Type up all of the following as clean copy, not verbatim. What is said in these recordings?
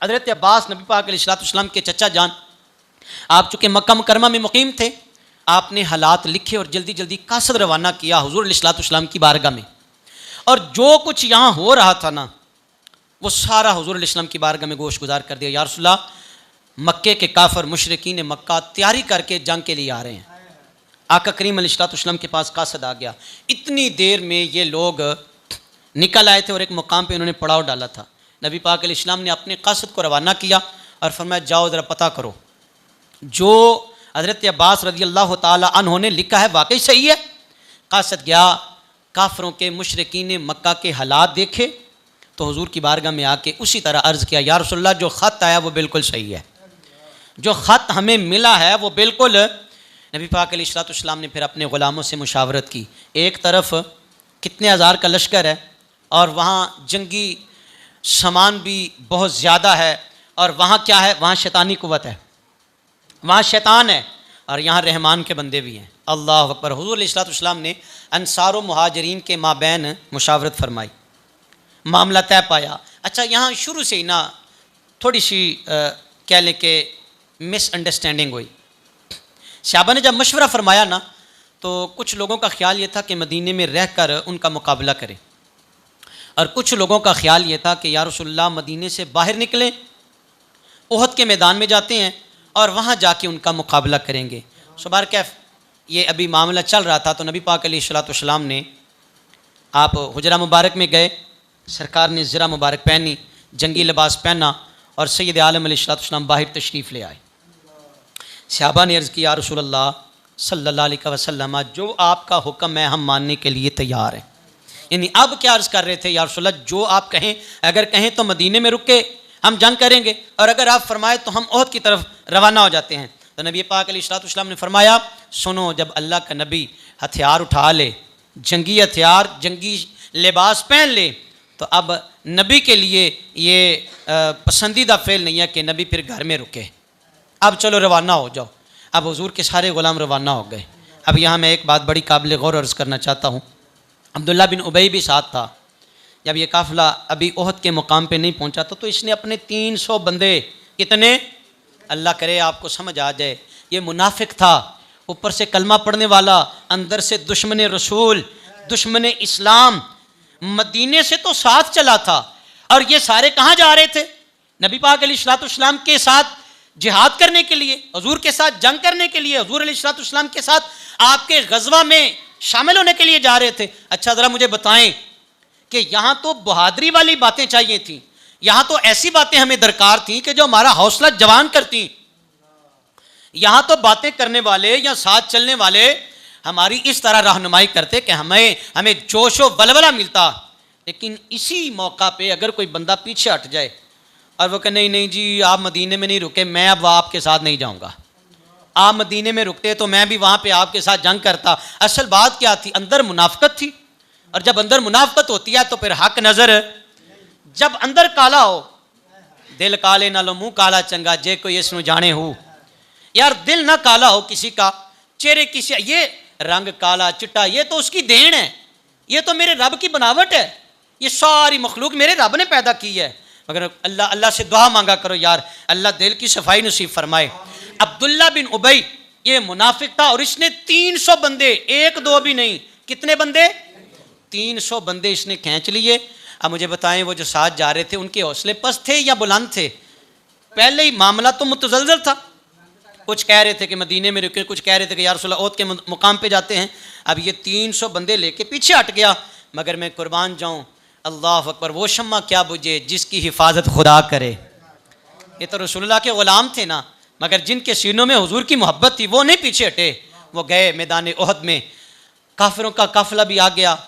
हज़रत अब्बास नबी पाक अलैहिस्सलाम के चचा जान, आप चूँकि मक्का मुकरमा में मुकीम थे, आपने हालात लिखे और जल्दी जल्दी कासद रवाना किया हुज़ूर अलैहिस्सलाम की बारगाह में। और जो कुछ यहाँ हो रहा था ना, वो सारा हुज़ूर अलैहिस्सलाम की बारगाह में गोश गुजार कर दिया। या रसूल अल्लाह, मक्के के काफिर मुशरिकीन मक्का तैयारी करके जंग के लिए आ रहे हैं। आका करीम अलैहिस्सलाम के पास कासद आ गया। इतनी देर में ये लोग निकल आए थे और एक मुकाम पे उन्होंने पड़ाव डाला था। नबी पाक अलैहिस्सलाम ने अपने कासद को रवाना किया और फरमाया, जाओ ज़रा पता करो जो हज़रत अब्बास रज़ी अल्लाह ताला अन्हु ने लिखा है वाकई सही है। कासद गया, काफरों के मुशरिकीन मक्का के हालात देखे तो हुजूर की बारगाह में आके उसी तरह अर्ज़ किया, या रसूलल्लाह, जो ख़त आया वो बिल्कुल सही है, जो ख़त हमें मिला है वो बिल्कुल। नबी पाक अलैहिस्सलाम ने फिर अपने ग़ुलामों से मुशावरत की। एक तरफ कितने हज़ार का लश्कर है और वहाँ जंगी सामान भी बहुत ज़्यादा है, और वहाँ क्या है, वहाँ शैतानी कुव्वत है, वहाँ शैतान है, और यहाँ रहमान के बंदे भी हैं। अल्लाह अकबर। हुज़ूर अलैहिस्सलाम ने अंसार व मुहाजिरीन के माबैन मुशावरत फरमाई, मामला तय पाया। अच्छा, यहाँ शुरू से ही ना थोड़ी सी कह लें कि मिसअंडरस्टैंडिंग हुई। सहाबा ने जब मशवरा फरमाया ना, तो कुछ लोगों का ख्याल ये था कि मदीने में रह कर उनका मुकाबला करें, और कुछ लोगों का ख्याल ये था कि या रसूलल्लाह, मदीने से बाहर निकलें, उहद के मैदान में जाते हैं और वहाँ जाके उनका मुकाबला करेंगे। सुबार कैफ ये अभी मामला चल रहा था, तो नबी पाक अलैहिस्सलाम ने आप हुजरा मुबारक में गए, सरकार ने ज़रा मुबारक पहनी, जंगी लिबास पहना, और सैयद आलम अलैहिस्सलाम बाहर तशरीफ़ ले आए। सहाबा ने अर्ज़ किया, या रसूलल्लाह सल्लल्लाहु अलैहि वसल्लम, जो आपका हुक्म है हम मानने के लिए तैयार हैं। यानी अब क्या अर्ज़ कर रहे थे, या रसूलल्लाह, जो आप कहें, अगर कहें तो मदीने में रुक के हम जंग करेंगे, और अगर आप फरमाए तो हम उहद की तरफ रवाना हो जाते हैं। तो नबी पाक अलैहिस्सलाम ने फरमाया, सुनो, जब अल्लाह का नबी हथियार उठा ले, जंगी हथियार, जंगी लिबास पहन ले, तो अब नबी के लिए ये पसंदीदा फ़ेल नहीं है कि नबी फिर घर में रुके। अब चलो रवाना हो जाओ। अब हुजूर के सारे ग़ुलाम रवाना हो गए। अब यहाँ मैं एक बात बड़ी काबिल गौर अर्ज़ करना चाहता हूँ। अब्दुल्ला बिन उबई भी साथ था। जब ये काफ़िला अभी उहद के मुकाम पे नहीं पहुँचा था, तो इसने अपने 300 बंदे, कितने, अल्लाह करे आपको समझ आ जाए, ये मुनाफिक था, ऊपर से कलमा पढ़ने वाला, अंदर से दुश्मन रसूल, दुश्मन इस्लाम, मदीने से तो साथ चला था। और ये सारे कहाँ जा रहे थे? नबी पाक अलैहिस्सलाम के साथ जिहाद करने के लिए, हुजूर के साथ जंग करने के लिए, हुजूर अलैहिस्सलाम के साथ आपके गज़वा में शामिल होने के लिए जा रहे थे। अच्छा, ज़रा मुझे बताएं कि यहाँ तो बहादुरी वाली बातें चाहिए थी, यहाँ तो ऐसी बातें हमें दरकार थी कि जो हमारा हौसला जवान करती। यहाँ तो बातें करने वाले या साथ चलने वाले हमारी इस तरह रहनुमाई करते कि हमें जोश व बलबला मिलता। लेकिन इसी मौका पे अगर कोई बंदा पीछे हट जाए और वो कहे, नहीं नहीं जी, आप मदीने में नहीं रुके, मैं अब आपके साथ नहीं जाऊँगा, आप मदीने में रुकते तो मैं भी वहाँ पे आपके साथ जंग करता। असल बात क्या थी? अंदर मुनाफिकत थी, और जब अंदर मुनाफिकत होती है तो फिर हक नज़र, जब अंदर काला हो, दिल काले नालो मुँह काला चंगा, जे कोई इसनू जाने हो। यार, दिल ना काला हो किसी का, चेहरे किसी, ये रंग काला चिट्टा, ये तो उसकी देन है, ये तो मेरे रब की बनावट है, ये सारी मखलूक मेरे रब ने पैदा की है। मगर अल्लाह से दुआ मांगा करो, यार अल्लाह दिल की सफाई नसीब फरमाए। अब्दुल्ला बिन उबई ये मुनाफिक था, और इसने 300 बंदे, एक दो भी नहीं, कितने बंदे? 300 बंदे इसने खींच लिए। अब मुझे बताएं, वो जो साथ जा रहे थे उनके हौसले पस्त थे या बुलंद थे? पहले ही मामला तो मुतज़लज़ल था। कुछ कह रहे थे कि मदीने में रुके, कुछ कह रहे थे कि या रसूलल्लाह उहद के मुकाम पे जाते हैं। अब ये 300 बंदे लेके पीछे हट गया। मगर मैं कुर्बान जाऊँ, अल्लाह अकबर, वो शम्मा क्या बुझे जिसकी हिफाजत खुदा करे। ये तो रसूलुल्लाह के ग़ुलाम थे ना, मगर जिनके सीनों में हुजूर की मोहब्बत थी वो नहीं पीछे हटे, वो गए मैदान उहद में। काफिरों का काफिला भी आ गया,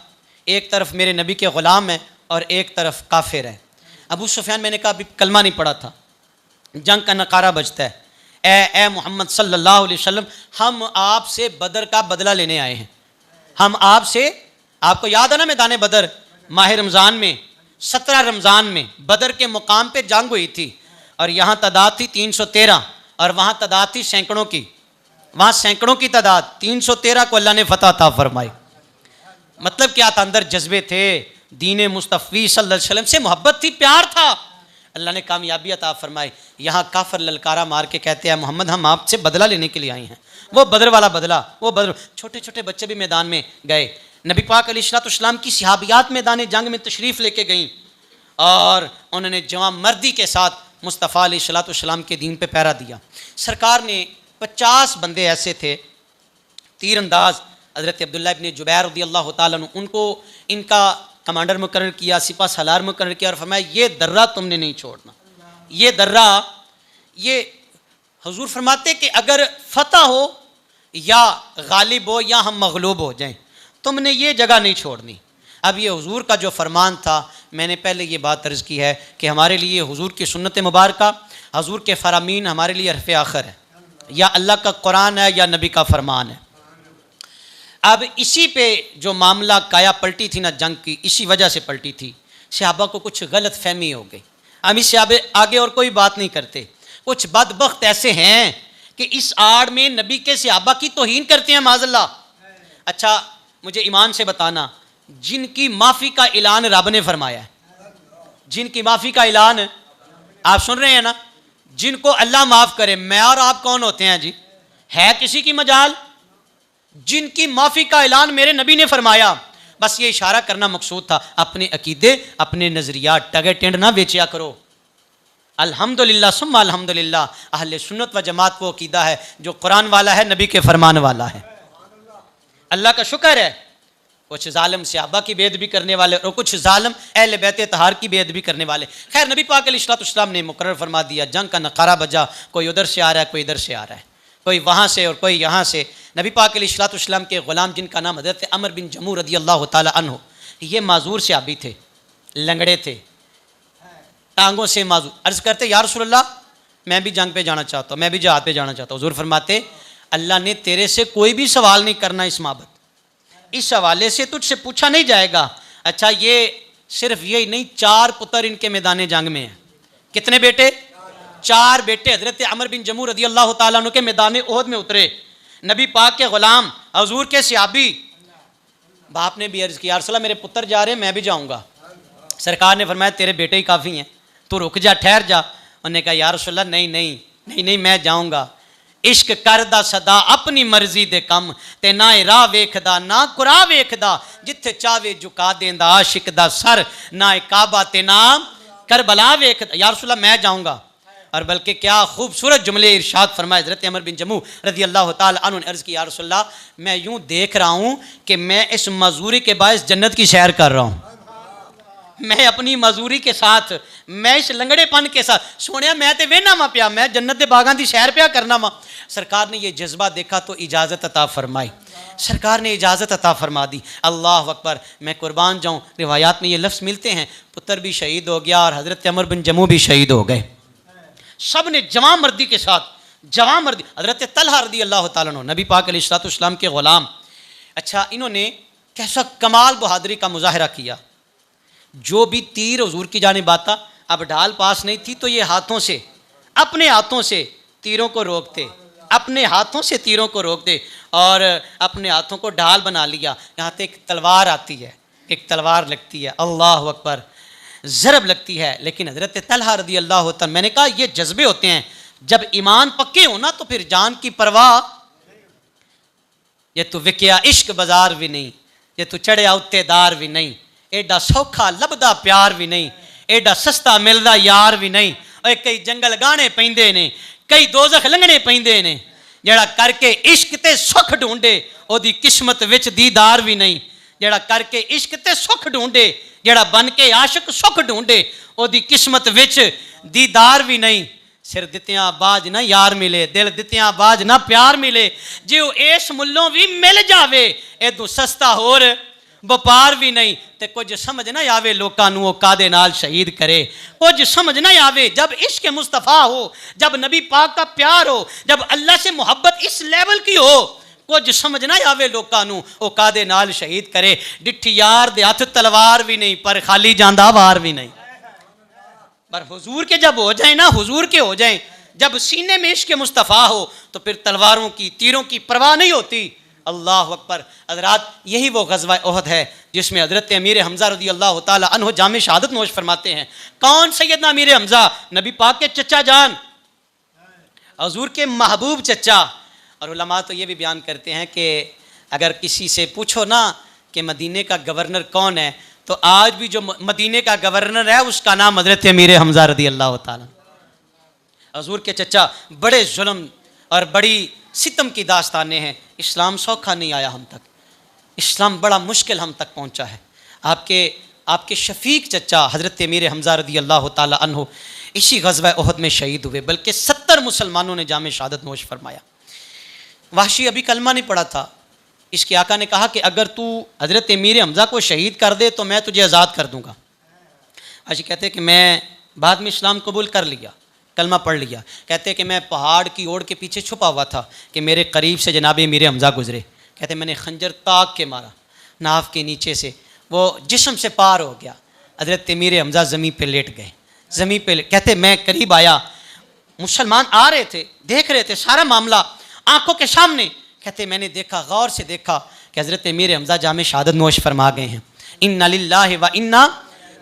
एक तरफ मेरे नबी के ग़ुलाम हैं और एक तरफ काफिर हैं। अबू सुफियान, मैंने कहा अभी कलमा नहीं पढ़ा था, जंग का नकारा बजता है, ए मोहम्मद सल्लल्लाहु अलैहि वसल्लम, हम आपसे बदर का बदला लेने आए हैं। हम आपसे, आपको याद है ना मैदान बदर, माह रमज़ान में 17 रमज़ान में बदर के मुकाम पे जंग हुई थी, और यहाँ तादाद थी 313 और वहाँ तादाद थी सैकड़ों की। वहाँ सैकड़ों की तादाद, 313 को अल्लाह ने फतह अता फरमाई। मतलब क्या था? अंदर जज्बे थे, दीन मुस्तफ़ी सल्लल्लाहु अलैहि वसल्लम से मोहब्बत थी, प्यार था। अल्लाह ने कामयाबी अता फरमाई। यहाँ काफर ललकारा मार के कहते हैं मोहम्मद हम आपसे बदला लेने के लिए आए हैं। वो बदर वाला बदला, वो बदर। छोटे छोटे बच्चे भी मैदान में गए। नबी पाक अलैहिस्सलाम की सहाबियात मैदान जंग में तशरीफ़ लेके गईं और उन्होंने जवां मर्दी के साथ मुस्तफ़ा अलैहिस्सलाम के दीन पे पहरा दिया। सरकार ने 50 बंदे ऐसे थे तीरंदाज, हज़रत अब्दुल्लाह इब्न जुबैर रज़ियल्लाहु ताला अन्हु, उनको इनका कमांडर मुकर्रर किया, सिपा सालार मुकर्रर किया और फरमाया ये दर्रा तुमने नहीं छोड़ना। ये दर्रा, ये हुजूर फरमाते कि अगर फतह हो या गालिब हो या हम मगलूब हो जाएं, तुमने ये जगह नहीं छोड़नी। अब ये हुजूर का जो फरमान था, मैंने पहले ये बात अर्ज़ की है कि हमारे लिए हुजूर की सुन्नत मुबारका, हुजूर के फरामीन हमारे लिए हरफ़ आखिर है, या अल्लाह का कुरान है या नबी का फरमान है। अब इसी पे जो मामला काया पलटी थी ना जंग की, इसी वजह से पलटी थी। सहाबा को कुछ गलत फहमी हो गई। हम इससे आगे और कोई बात नहीं करते। कुछ बदबख्त ऐसे हैं कि इस आड़ में नबी के सहाबा की तौहीन करते हैं माज़अल्लाह। अच्छा मुझे ईमान से बताना, जिनकी माफ़ी का ऐलान रब ने फरमाया है, जिनकी माफ़ी का ऐलान आप सुन रहे हैं ना, जिनको अल्लाह माफ़ करे, मैं और आप कौन होते हैं जी? है किसी की मजाल? जिनकी माफ़ी का ऐलान मेरे नबी ने फरमाया। बस ये इशारा करना मकसूद था। अपने अकीदे, अपने नज़रियात टगे टेंड ना बेचिया करो। अल्हम्दुलिल्लाह सुम्मा अल्हम्दुलिल्लाह, अहले सुन्नत व जमात वो अकीदा है जो कुरान वाला है, नबी के फरमान वाला है। अल्लाह का शुक्र है, कुछ जालिम सहाबा की बेअदबी करने वाले और कुछ जालिम अहले बैत तहार की बेअदबी करने वाले। खैर नबी पाक अलैहिस्सलाम ने मुकर्रर फरमा दिया, जंग का नकारा बजा, कोई उधर से आ रहा है, कोई इधर से आ रहा है, कोई वहाँ से और कोई यहाँ से। नबी पाक अलैहिस्सलाम के ग़ुलाम जिनका नाम हज़रत अमर बिन जमू रज़ियल्लाहु ताला अन्हु, ये माजूर से आबी थे, लंगड़े थे, टांगों से माजूर। अर्ज़ करते या रसूलल्लाह मैं भी जंग पे जाना चाहता हूँ, मैं भी जहाद पे जाना चाहता हूँ। हुज़ूर फरमाते अल्लाह ने तेरे से कोई भी सवाल नहीं करना इस माबत, इस हवाले से तुझसे पूछा नहीं जाएगा। अच्छा ये सिर्फ यही नहीं, 4 पुत्र इनके मैदान जंग में हैं। कितने बेटे? 4 बेटे। हज़रत अमर बिन जमू रज़ियल्लाहु ताला अन्हु के मैदान ओहद में उतरे, नबी पाक के ग़ुलाम, हुज़ूर के सहाबी। बाप ने भी अर्ज़ किया रसूलल्लाह मेरे पुत्र जा रहे हैं, मैं भी जाऊँगा। सरकार ने फरमाया तेरे बेटे ही काफ़ी हैं, तू रुक जा, ठहर जा। उन्होंने कहा या रसूलल्लाह नहीं नहीं नहीं नहीं मैं जाऊँगा। इश्क करदा सदा अपनी मर्जी दे कम, ते ना राह वेखदा ना कुरा वेखदा, जिथे चावे झुका देंदा आशिक दा सर, ना काबा ते ना करबला वेखदा। या रसूलल्लाह मैं जाऊँगा। और बल्कि क्या खूबसूरत जुमले इरशाद फरमाए। हज़रत अमर बिन जमू रज़ियल्लाहु ताला अन्हु ने अर्ज़ की या रसूलल्लाह मैं यूँ देख रहा हूँ कि मैं इस मजूरी के बायस जन्नत की सैर कर रहा हूँ। मैं अपनी मजूरी के साथ, मैं इस लंगड़ेपन के साथ, सोनिया मैं तो वेना वा पिया, मैं जन्नत के बागां की सैर पिया करना वा। सरकार ने यह जज्बा देखा तो इजाज़त अता फरमाई। सरकार ने इजाज़त अता फरमा दी। अल्लाह अकबर, मैं कुर्बान जाऊँ। रिवायात में ये लफ्ज़ मिलते हैं, पुत्र भी शहीद हो गया और हज़रत अमर बिन जमू भी शहीद हो गए। सब ने जवां मर्दी के साथ, जवां मर्दी, हज़रत तलहा रज़ियल्लाहु ताला अन्हु नबी पाक अलैहिस्सलाम के ग़ुलाम। अच्छा इन्होंने कैसा कमाल बहादुरी का मुजाहरा किया। जो भी तीर हुजूर की जानिब आता, अब ढाल पास नहीं थी तो ये हाथों से, अपने हाथों से तीरों को रोकते, अपने हाथों से तीरों को रोकते और अपने हाथों को ढाल बना लिया। यहाँ से एक तलवार आती है, एक तलवार लगती है, अल्लाह अकबर, ज़रब लगती है। लेकिन हज़रत तलहा रज़ियल्लाहु ताला, मैंने कहा ये जज्बे होते हैं, जब ईमान पक्के हो ना तो फिर जान की परवाह। ये तो विकिया इश्क बाजार भी नहीं, ये तो चढ़िया उत्तेदार भी नहीं, एडा सौखा लभदा प्यार भी नहीं, एडा सस्ता मिलदा यार भी नहीं। और कई जंगल गाने पैंदे ने, कई दोज़ख लंघने पैंदे ने, जड़ा करके इश्क ते सुख ढूंढे ओदी किस्मत विच दीदार भी नहीं। जड़ा करके इश्क ते सुख ढूंढे, जड़ा बन के आशिक सुख ढूंढे ओदी किस्मत विच दीदार भी नहीं। सिर दित्तियां बाज ना यार मिले, दिल दित्तियां बाज ना प्यार मिले। जो इस मुल्लों भी मिल जावे एदू सस्ता होर व्यापार भी नहीं। ते कुछ समझ ना आवे लोकां नूं कादे नाल शहीद करे, कुछ समझ ना आवे जब इश्क मुस्तफ़ा हो, जब नबी पाक का प्यार हो, जब अल्लाह से मोहब्बत इस लेवल की हो, कुछ समझ ना आवे लोकां नूं ओ कादे नाल शहीद करे। डिठी यार दे हथ तलवार भी नहीं पर खाली जांदा वार भी नहीं। पर हुजूर के जब हो जाए ना, हुजूर के हो जाए, जब सीने में इश्क मुस्तफ़ा हो तो फिर तलवारों की, तीरों की परवाह नहीं होती अल्लाह अकबर। हज़रात, यही वो ग़ज़वा उहद है जिसमें हज़रत अमीर हमज़ा रज़ी अल्लाह ताला अन्हु जामे शहादत नोश फरमाते हैं। कौन सैयदना अमीर हमज़ा? नबी पाक के चचा जान, हुज़ूर के महबूब चचा। और उलमा तो ये भी बयान करते हैं कि अगर किसी से पूछो ना कि मदीने का गवर्नर कौन है, तो आज भी जो मदीने का गवर्नर है उसका नाम हज़रत अमीर हमज़ा रज़ी अल्लाह ताला। हुज़ूर के चचा, बड़े जुल्म और बड़ी सितम की दास्तानें हैं। इस्लाम सौखा नहीं आया हम तक, इस्लाम बड़ा मुश्किल हम तक पहुंचा है। आपके शफीक चचा हज़रत अमीर हमज़ा रज़ी अल्लाह ताला अन्हु इसी ग़ज़वा उहद में शहीद हुए, बल्कि 70 मुसलमानों ने जामे शहादत नोश फरमाया। वाहशी अभी कलमा नहीं पड़ा था, इसके आका ने कहा कि अगर तू हज़रत अमीर हमज़ा को शहीद कर दे तो मैं तुझे आज़ाद कर दूँगा। वाहशी कहते कि मैं बाद में इस्लाम कबूल कर लिया, कलमा पढ़ लिया। कहते कि मैं पहाड़ की ओर के पीछे छुपा हुआ था कि मेरे करीब से जनाब अमीर हमज़ा गुजरे। कहते मैंने खंजर ताक के मारा, नाफ के नीचे से वो जिस्म से पार हो गया। हज़रत अमीर हमज़ा ज़मीन पे लेट गए, ज़मीन पे कहते मैं करीब आया, मुसलमान आ रहे थे, देख रहे थे सारा मामला आंखों के सामने। कहते मैंने देखा, गौर से देखा कि हज़रत अमीर हमज़ा जामे शहादत नोश फरमा गए हैं। इन्ना लिल्लाहि व इन्ना,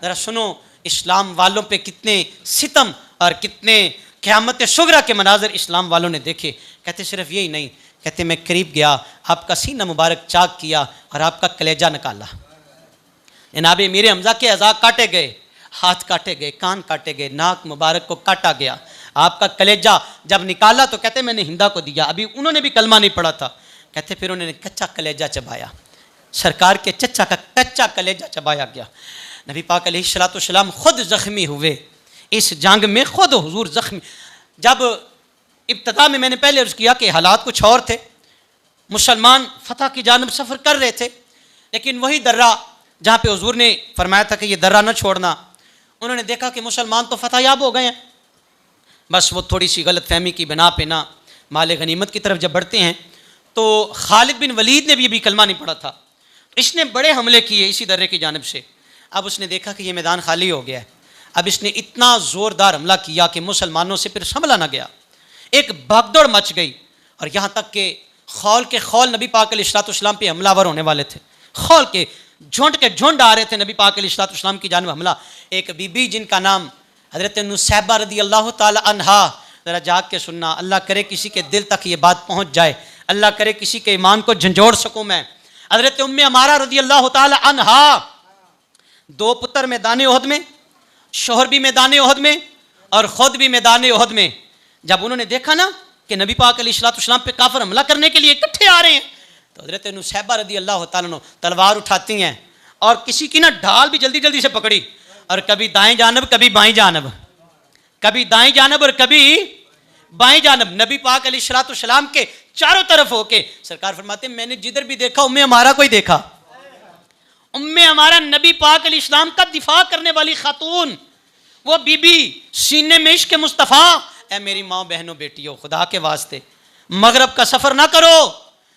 ज़रा सुनो इस्लाम वालों पे कितने सितम और कितने क़यामत सुगरा के मनाज़र इस्लाम वालों ने देखे। कहते सिर्फ यही नहीं, कहते मैं करीब गया, आपका सीना मुबारक चाक किया और आपका कलेजा निकाला। जनाब अमीर हमज़ा के अज़ा काटे गए, हाथ काटे गए, कान काटे गए, नाक मुबारक को काटा गया। आपका कलेजा जब निकाला तो कहते मैंने हिंदा को दिया, अभी उन्होंने भी कलमा नहीं पढ़ा था। कहते फिर उन्होंने कच्चा कलेजा चबाया, सरकार के चचा का कच्चा कलेजा चबाया गया। नबी पाक अलैहिस्सलाम खुद ज़ख्मी हुए इस जंग में, खुद हुजूर ज़ख्मी। जब इब्तदा में मैंने पहले अर्ज़ किया कि हालात कुछ और थे, मुसलमान फतह की जानब सफ़र कर रहे थे, लेकिन वही दर्रा जहाँ पे हुजूर ने फरमाया था कि ये दर्रा न छोड़ना, उन्होंने देखा कि मुसलमान तो फतहयाब हो गए हैं। बस वो थोड़ी सी गलत फहमी की बिना पे ना माल गनीमत की तरफ जब बढ़ते हैं, तो खालिद बिन वलीद ने भी अभी कलमा नहीं पड़ा था, इसने बड़े हमले किए इसी दर्रे की जानब से। अब उसने देखा कि ये मैदान खाली हो गया है, अब इसने इतना ज़ोरदार हमला किया कि मुसलमानों से फिर संभला ना गया, एक भागदौड़ मच गई। और यहाँ तक कि खौल के खौल नबी पाक अलैहिस्सलाम पे हमलावर होने वाले थे, खौल के झुंड आ रहे थे नबी पाक अलैहिस्सलाम की जानब हमला। एक बीबी जिनका नाम हज़रत नुसैबा रज़ी अल्लाह ताला अन्हा, ज़रा जाग के सुनना, अल्लाह करे किसी के दिल तक ये बात पहुँच जाए, अल्लाह करे किसी के ईमान को झंझोड़ सकूँ मैं। हज़रत उम्मे अमारा रज़ी अल्लाह ताला अन्हा, 2 पुत्र मैदान उहद में, शोहर भी मैदान उहद में और ख़ुद भी मैदान उहद में। जब उन्होंने देखा ना कि नबी पाक अलैहिस्सलाम पे काफिर हमला करने के लिए इकट्ठे आ रहे हैं, तो हज़रत नुसैबा रज़ी अल्लाह ताला अन्हा तलवार उठाती हैं और किसी की ना ढाल भी जल्दी जल्दी से पकड़ी, और कभी दाएं जानब कभी बाएं जानब, कभी दाएं जानब और कभी बाएं जानब, नबी पाक अलैहिस्सलाम के चारों तरफ होके सरकार फरमाते मैंने जिधर भी देखा उम्मे हमारा कोई देखा। उम्मे हमारा नबी पाक अलैहिस्सलाम का दिफा करने वाली खातून, वो बीबी सीने में इश्क मुस्तफ़ा। ऐ मेरी माँ बहनों बेटियों, खुदा के वास्ते मगरब का सफ़र ना करो,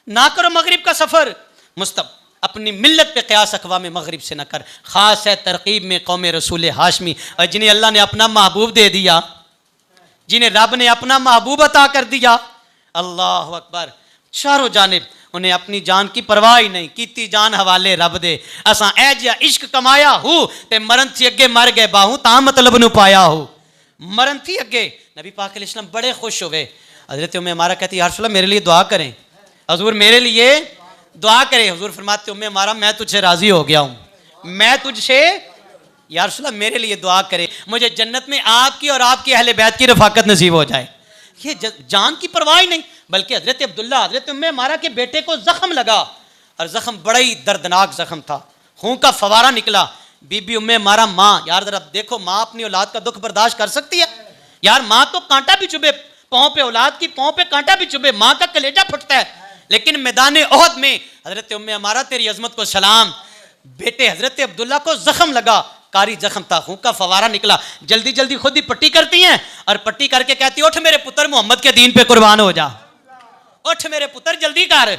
ना करो मगरिब का सफ़र। अपनी मिल्लत पे क़यास अक़वाम मगरिब से न कर। ख़ास है तरकीब में कौम रसूल हाशमी, और जिन्हें अल्लाह ने अपना महबूब दे दिया, जिन्हें रब ने अपना महबूब अता कर दिया, अल्लाह अकबर, चारों जानिब उन्हें अपनी जान की परवाह ही नहीं कीती, जान हवाले रब दे। असा ऐ जिहा इश्क कमाया हूँ ते मरन थी अगे मर गए बाहू ता मतलब नू पाया हो। मरन थी अगे नबी पाक अलैहिस्सलाम बड़े खुश हुए। हज़रत उम्मे हमारा कहती या रसूल अल्लाह मेरे लिए दुआ करें, हजूर मेरे लिए दुआ करें। हजूर फरमाते उम्मे हमारा मैं तुझसे राज़ी हो गया हूँ, मैं तुझसे या रसूल अल्लाह मेरे लिए दुआ करें, मुझे जन्नत में आपकी और आपकी अहले बैत की रफ़ाकत नसीब हो जाए। ये जान की परवाह ही नहीं, बल्कि हज़रत अब्दुल्ला हज़रत उम्मे हमारा के बेटे को ज़ख्म लगा, और ज़ख्म बड़ा ही दर्दनाक ज़ख्म था, खून का फवारा निकला। बीबी उम्मे हमारा माँ, यार जरा देखो माँ अपनी औलाद का दुख बर्दाश्त कर सकती है यार? माँ तो कांटा भी चुभे पाँव पे, औलाद की पाँव पे कांटा भी चुभे, माँ का कलेजा फटता है। लेकिन मैदान ओहद में हज़रत उम्मे हमारा तेरी अजमत को सलाम, बेटे हज़रत अब्दुल्ला को ज़ख्म लगा, कारी ज़ख्म था, खून का फवारा निकला, जल्दी जल्दी खुद ही पट्टी करती हैं और पट्टी करके कहती उठ मेरे पुत्र मोहम्मद के दीन पे कुर्बान हो जा, उठ मेरे पुत्र जल्दी कर।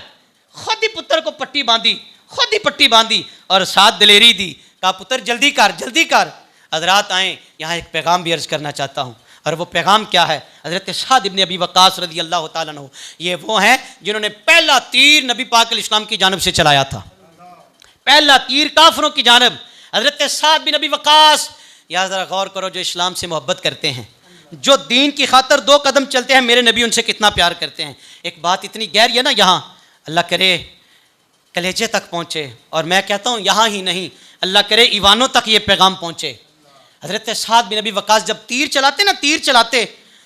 खुद ही पुत्र को पट्टी बांधी, खुद ही पट्टी बांधी और साथ दिलेरी दी, कहा पुत्र जल्दी कर जल्दी कर। हजरात आए, यहाँ एक पैगाम भी अर्ज करना चाहता हूँ, और वो पैगाम क्या है? हज़रत साद इब्न अबी वक़ास रज़ी अल्लाह ताला अन्हु, ये वो हैं जिन्होंने पहला तीर नबी पाक अलैहिस्सलाम की जानब से चलाया था। पहला तीर काफिरों की जानब हज़रत साद बिन अबी वक़ास। या ज़रा गौर करो, जो इस्लाम से मोहब्बत करते हैं, जो दीन की खातर 2 कदम चलते हैं, मेरे नबी उनसे कितना प्यार करते हैं। एक बात इतनी गहरी है ना, यहाँ अल्लाह करे कलेजे तक पहुँचे, और मैं कहता हूँ यहाँ ही नहीं, अल्लाह करे ईवानों तक ये पैगाम पहुँचे। हज़रत साद बिन अबी वक़ास जब तीर चलाते ना, तीर चलाते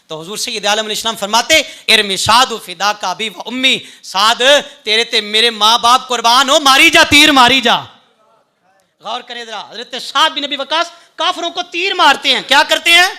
तो हुज़ूर सय्यद आलम अलैहिस्सलाम फरमाते, इरमी साद फिदा का अबी व उम्मी, साद तेरे ते मेरे माँ बाप कुर्बान हो, मारी जा तीर, मारी जा। गौर करें जरा, हज़रत साद बिन अबी वक़ास काफिरों को तीर मारते हैं। क्या करते हैं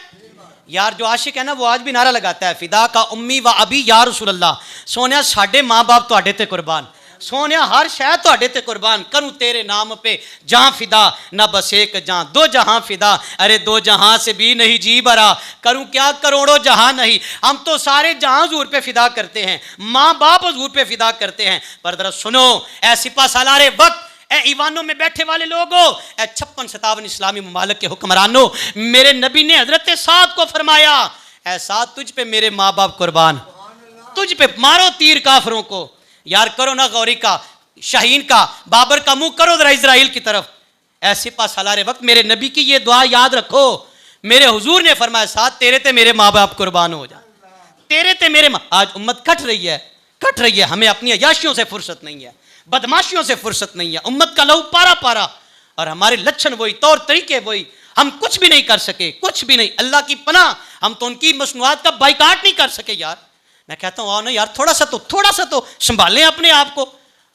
यार? जो आशिक है ना, वो आज भी नारा लगाता है, फिदा का उम्मी व अबी या रसूल अल्लाह, सोनिया साडे माँ बाप तुहाडे ते कुर्बान, सोनिया हर शह तुहाडे ते कुर्बान, करूँ तेरे नाम पे जहाँ फिदा, न बस एक जहाँ दो जहाँ फिदा, अरे 2 जहाँ से भी नहीं जी भरा, करूँ क्या करोड़ों जहाँ नहीं, हम तो सारे जहाँ हुजूर पे फिदा करते हैं, माँ बाप हुजूर पे फिदा करते हैं। पर जरा सुनो ऐ सिपा सालारे वक्त, ए ईवानों में बैठे वाले लोगों, ए 56-57 इस्लामी ममालिक के हुक्मरानों, मेरे नबी ने हज़रत साद को फरमाया, ए साद तुझ पे मेरे माँ बाप कुर्बान, तुझ पे मारो तीर काफिरों को। यार करो ना गौरी का, शाहीन का, बाबर का मुंह करो जरा इजराइल की तरफ। ऐसे पास हलारे वक्त मेरे नबी की ये दुआ याद रखो, मेरे हुजूर ने फरमाया, साथ तेरे ते मेरे माँ बाप कुर्बान हो जा, तेरे ते मेरे आज उम्मत कट रही है, कट रही है। हमें अपनी अयाशियों से फुर्सत नहीं है, बदमाशियों से फुर्सत नहीं है, उम्मत का लहू पारा पारा, और हमारे लक्षण वही, तौर तरीके वही, हम कुछ भी नहीं कर सके, कुछ भी नहीं। अल्लाह की पनाह, हम तो उनकी मसनूआत का बाइकाट नहीं कर सके। यार मैं कहता हूँ आओ ना यार, थोड़ा सा तो संभालें अपने आप को।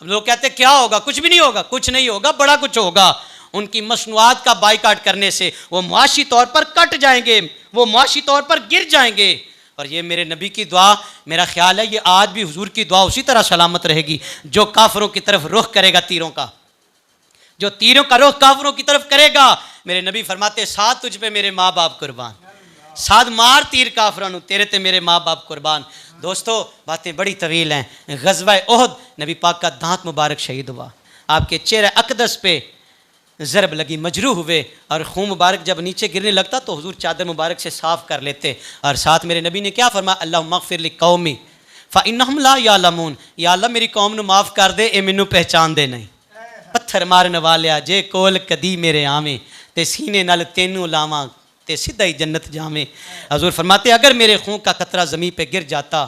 लोग कहते क्या होगा? कुछ भी नहीं होगा, कुछ नहीं होगा, बड़ा कुछ होगा। उनकी मसनूआत का बाइकाट करने से वो मुआशी तौर पर कट जाएंगे, वो मुआशी तौर पर गिर जाएंगे। और ये मेरे नबी की दुआ, मेरा ख्याल है ये आज भी हुजूर की दुआ उसी तरह सलामत रहेगी। जो काफिरों की तरफ रुख करेगा तीरों का, जो तीरों का रुख काफिरों की तरफ करेगा, मेरे नबी फरमाते, साथ तुझ पे मेरे माँ बाप कुर्बान, साथ मार तीर काफिरों, तेरे ते मेरे माँ बाप कुर्बान। दोस्तों बातें बड़ी तवील हैं। ग़ज़वा ओहद, नबी पाक का दांत मुबारक शहीद हुआ, आपके चेहरे अक़दस पे ज़रब लगी, मजरूह हुए, और खून मुबारक जब नीचे गिरने लगता तो हुजूर चादर मुबारक से साफ़ कर लेते। और साथ मेरे नबी ने क्या फरमाया, अल्लाहुम्मा अग़फ़िर लिक़ौमी फ़इन्नहुम ला यालमून, या अल्लाह मेरी कौम नू माफ़ कर दे, ए मैनू पहचान दे नहीं। पत्थर मारन वालिया जे कोल कदी मेरे आवे, ते सीने नाल तेनू लावां ते सीधा ही जन्नत जावे। हजूर फरमाते अगर मेरे खून का कतरा ज़मीन पे गिर जाता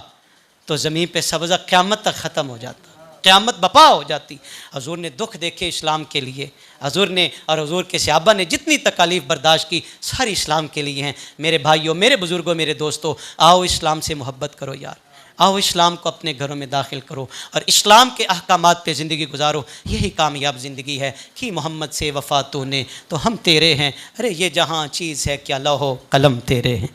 तो ज़मीन पे सब्ज़ा क़यामत तक ख़त्म हो जाता, क़यामत बपा हो जाती। हजूर ने दुख देखे इस्लाम के लिए, हजूर ने और हजूर के सहाबा ने जितनी तकालीफ बर्दाश्त की सारी इस्लाम के लिए हैं। मेरे भाइयों, मेरे बुज़ुर्गों, मेरे दोस्तों, आओ इस्लाम से मोहब्बत करो यार, आओ इस्लाम को अपने घरों में दाखिल करो और इस्लाम के अहकामात पे ज़िंदगी गुजारो। यही कामयाब ज़िंदगी है कि मोहम्मद से वफ़ा तूने तो हम तेरे हैं, अरे ये जहाँ चीज़ है क्या लौहो कलम तेरे हैं।